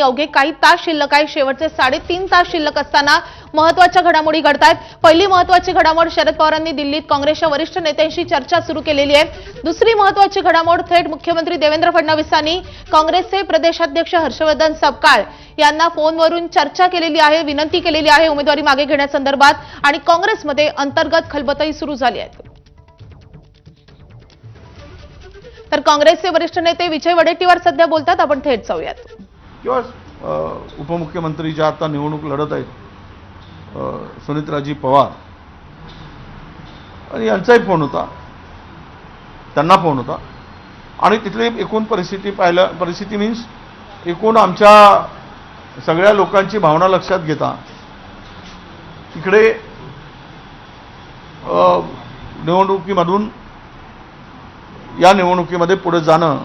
अवघे काही तास शिल्लक आहे। शेवटचे 3.5 तास शिल्लक असताना महत्त्वाच्या घडामोडी घडतायत। पहिली महत्त्वाची घडामोड, शरद पवारांनी दिल्लीत काँग्रेसच्या वरिष्ठ नेत्यांशी चर्चा सुरू केलेली आहे। दुसरी महत्त्वाची घडामोड, थेट मुख्यमंत्री देवेंद्र फडणवीसांनी काँग्रेसचे प्रदेशाध्यक्ष हर्षवर्धन सपकाळ यांना फोनवरून चर्चा केलेली आहे, विनंती केलेली आहे उमेदवारी मागे घेण्यासंदर्भात आणि काँग्रेसमध्ये अंतर्गत खलबतही सुरू झाली आहे। तर काँग्रेसचे वरिष्ठ नेते विजय वडेट्टीवार सध्या बोलतात, आपण थेट जाऊयात। किंवा उपमुख्यमंत्री ज्या आता निवडणूक लढत आहेत सुनीत्राजी पवार आणि यांचाही फोन होता, त्यांना फोन होता आणि तिथली एकूण परिस्थिती मीन्स एकूण आमच्या सगळ्या लोकांची भावना लक्षात घेता तिकडे निवडणुकीमधून या निवडणुकीमध्ये पुढे जाणं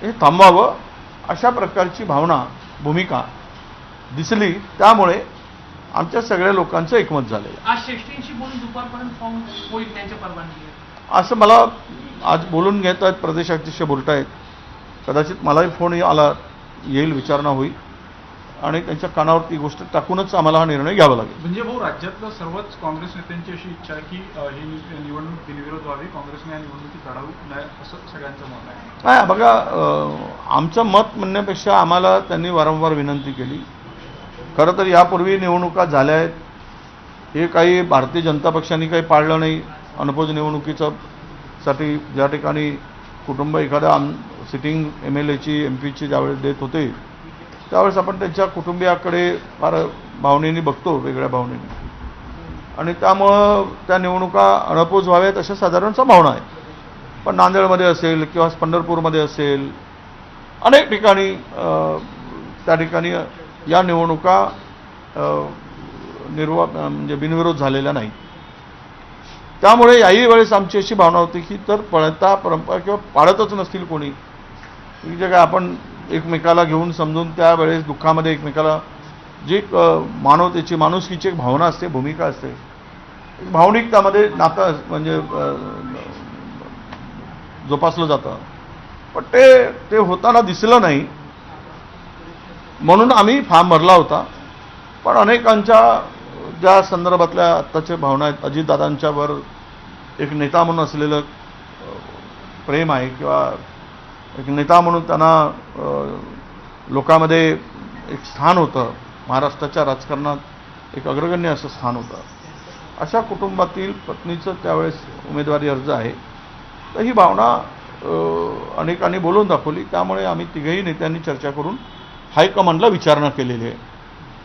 हे थांबवावं अशा प्रकारची भावना, भूमिका दिसली। त्यामुळे आमच्या सगळ्या लोकांचं एकमत झालं। आज श्रेष्ठींशी बोलून दुपारपर्यंत फॉर्म होईल त्यांच्या परवानगी असं मला आज बोलून घेत आहेत, प्रदेशाध्यक्ष बोलतायत, कदाचित मलाही फोन येईल, विचारणा होईल आणि त्यांच्या कानावरती गोष्ट टाकूनच आम्हाला हा निर्णय घ्यावा लागेल। म्हणजे भाऊ, राज्यातल्या सर्वच काँग्रेस नेत्यांची अशी इच्छा आहे की ही निवडणूक बिनविरोध व्हावी, काँग्रेसने या निवडणुकीत लढावू नये असं सगळ्यांचं मत आहे। नाही बघा, आमचं मत म्हणण्यापेक्षा आम्हाला त्यांनी वारंवार विनंती केली। खरं तर यापूर्वी निवडणुका झाल्या आहेत, हे काही भारतीय जनता पक्षाने काही पाळलं नाही। अनपोज निवडणुकीचं साठी ज्या ठिकाणी कुटुंब एखाद्या सिटिंग MLAची MP ची ज्यावेळेस देत होते त्यावेळेस आपण त्यांच्या कुटुंबियाकडे फार भावनेने बघतो, वेगळ्या भावनेने, आणि त्यामुळं त्या निवडणुका अनपोज व्हाव्यात अशा साधारणच्या भावना आहेत। पण नांदेडमध्ये असेल किंवा पंढरपूरमध्ये असेल, अनेक ठिकाणी त्या ठिकाणी या निवडणुका म्हणजे बिनविरोध झालेल्या नाही। त्यामुळे याही वेळेस आमची अशी भावना होती की तर पळता परंपरा किंवा पाळतच नसतील कोणी, जे काय आपण एकमेकाला घेऊन समजून त्यावेळेस दुःखामध्ये एकमेकाला जी मानवतेची, माणुसकीची एक भावना असते, भूमिका असते, भावनिक त्यामध्ये नातं म्हणजे जोपासलं जातं, पण ते होताना दिसलं नाही। म्हणून आम्ही फॉर्म भरला होता। पण अनेकांच्या ज्या संदर्भातल्या आत्ताच्या भावना आहेत, अजितदादांच्यावर एक नेता म्हणून असलेलं प्रेम आहे किंवा एक नेता म्हणून त्यांना लोकांमध्ये एक स्थान होतं, महाराष्ट्राच्या राजकारणात एक अग्रगण्य असं स्थान होतं, अशा कुटुंबातील पत्नीचं त्यावेळेस उमेदवारी अर्ज आहे। तर ही भावना अनेकांनी बोलून दाखवली। त्यामुळे आम्ही तिघही नेत्यांनी चर्चा करून हायकमांडला विचारणा केलेली आहे।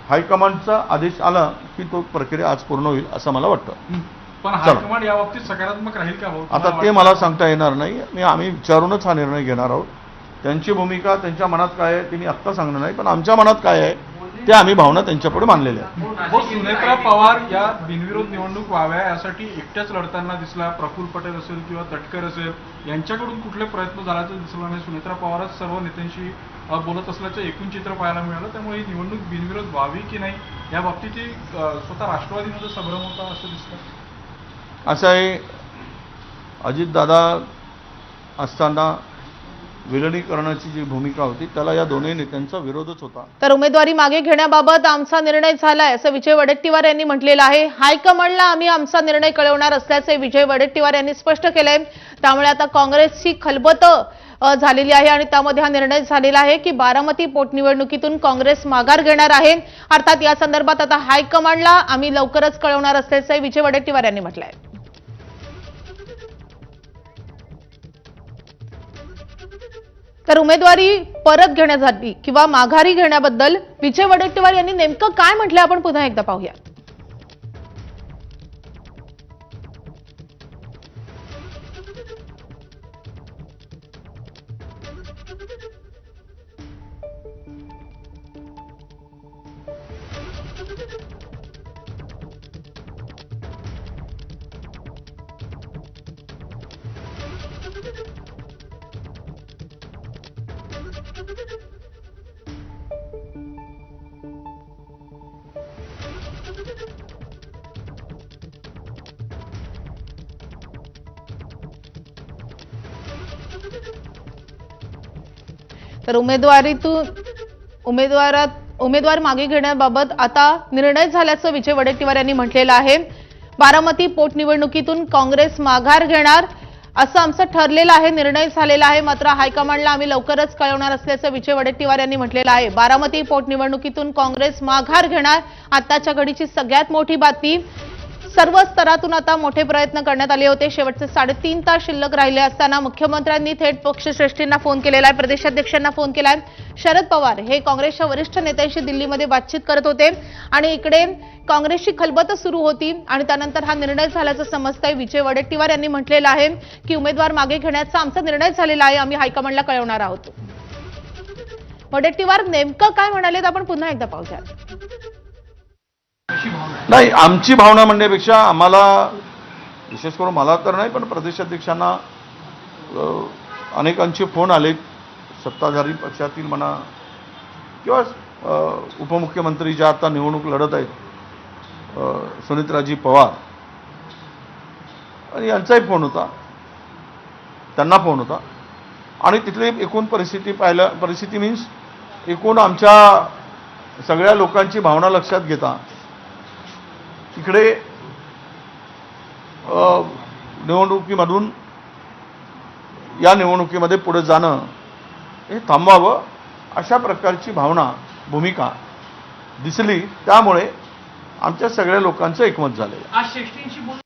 हायकमांडचा आदेश आला की तो प्रक्रिया आज पूर्ण होईल असं मला वाटतं। पण हायकमांड या बाबतीत सकारात्मक राहील का भाऊ? आता ते मला सांगता येणार नाही। आम्ही विचारूनच हा निर्णय घेणार आहोत। त्यांची भूमिका त्यांच्या मनात काय आहे ते मी आत्ता सांगणार नाही, पण आमच्या मनात काय आहे ते आम्ही भावना त्यांच्यापुढे मांडलेल्या आहेत। सुनेत्रा पवार या बिनविरोध निवडणूक व्हाव्या यासाठी एकट्याच लढताना दिसला। प्रफुल्ल पटेल असेल किंवा तटकर असेल यांच्याकडून कुठले प्रयत्न झाल्याचं दिसलं नाही। सुनेत्रा पवारच सर्व नेत्यांशी बोलत असल्याचं एकूण चित्र पाहायला मिळालं। त्यामुळे ही निवडणूक बिनविरोध व्हावी की नाही या बाबतीत स्वतः राष्ट्रवादीमध्ये संभ्रम होता असं दिसतं। असं आहे, अजितदादा असताना विलिनीकरणाची जी भूमिका होती त्याला या दोन्ही नेत्यांचा विरोधच होता। तर उमेदवारी मागे घेण्याबाबत आमचा निर्णय झालाय असं विजय वडेट्टीवार यांनी म्हटलेलं आहे। हायकमांडला आम्ही आमचा निर्णय कळवणार असल्याचे विजय वडेट्टीवार यांनी स्पष्ट केलंय। त्यामुळे आता काँग्रेसची खलबत झालेली आहे आणि त्यामध्ये हा निर्णय झालेला आहे की बारामती पोटनिवडणुकीतून काँग्रेस माघार घेणार आहे। अर्थात या संदर्भात आता हायकमांडला आम्ही लवकरच कळवणार असल्याचे विजय वडेट्टीवार यांनी म्हटलंय। तर उमेदवारी परत घेण्यासाठी किंवा माघारी घेण्याबद्दल विजय वडेट्टीवार यांनी नेमकं काय म्हटलंय आपण पुन्हा एकदा पाहूया। तर उमेदवारीतून उमेदवार मागे घेण्याबाबत आता निर्णय झाल्याचं विजय वडेट्टीवार यांनी म्हटलेलं आहे. बारामती पोटनिवडणुकीतून काँग्रेस माघार घेणार असं आमचं ठरलेलं आहे, निर्णय झालेला आहे. मात्र हायकमांडला आम्ही लवकरच कळवणार असल्याचं विजय वडेट्टीवार यांनी म्हटलेलं आहे. बारामती पोटनिवडणुकीतून काँग्रेस माघार घेणार आताच्या घडीची सगळ्यात मोठी बातमी. सर्व स्तरातून आता मोठे प्रयत्न करण्यात आले होते. शेवटचे 3.5 तास शिल्लक राहिले असताना मुख्यमंत्र्यांनी थेट पक्षश्रेष्ठींना फोन केलेला आहे, प्रदेशाध्यक्षांना फोन केलाय. शरद पवार हे काँग्रेसच्या वरिष्ठ नेत्यांशी दिल्लीमध्ये बातचीत करत होते आणि इकडे काँग्रेसची खलबत सुरू होती आणि त्यानंतर हा निर्णय झाल्याचं समजतंय. विजय वडेट्टीवार यांनी म्हटलेलं आहे की उमेदवार मागे घेण्याचा आमचा निर्णय झालेला आहे, आम्ही हायकमांडला कळवणार आहोत. वडेट्टीवार नेमकं काय म्हणालेत आपण पुन्हा एकदा पाहूया. अशी भावना आहे. नाही, आमची भावना म्हणण्यापेक्षा आम्हाला, विशेष करून मला तर नाही पण प्रदेशाध्यक्षांना अनेकांचे फोन आलेत, सत्ताधारी पक्षातील म्हणा किंवा उपमुख्यमंत्री ज्या आता निवडणूक लढत आहेत सुनीत्राजी पवार, आणि यांचाही फोन होता, त्यांना फोन होता. आणि तिथली एकूण परिस्थिती मीन्स एकूण आमच्या सगळ्या लोकांची भावना लक्षात घेता इकडे निवडणुकीमधून या निवडणुकीमध्ये पुढे जाणं हे थांबवावं अशा प्रकारची भावना, भूमिका दिसली. त्यामुळे आमच्या सगळ्या लोकांचं एकमत झालं. आज श्रेष्ठींशी बोल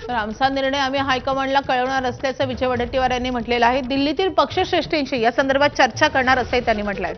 तर आमचा निर्णय आम्ही हायकमांडला कळवणार असल्याचं विजय वडेट्टीवार यांनी म्हटलेलं आहे. दिल्लीतील पक्षश्रेष्ठींशी या संदर्भात चर्चा करणार असंही त्यांनी म्हटलंय.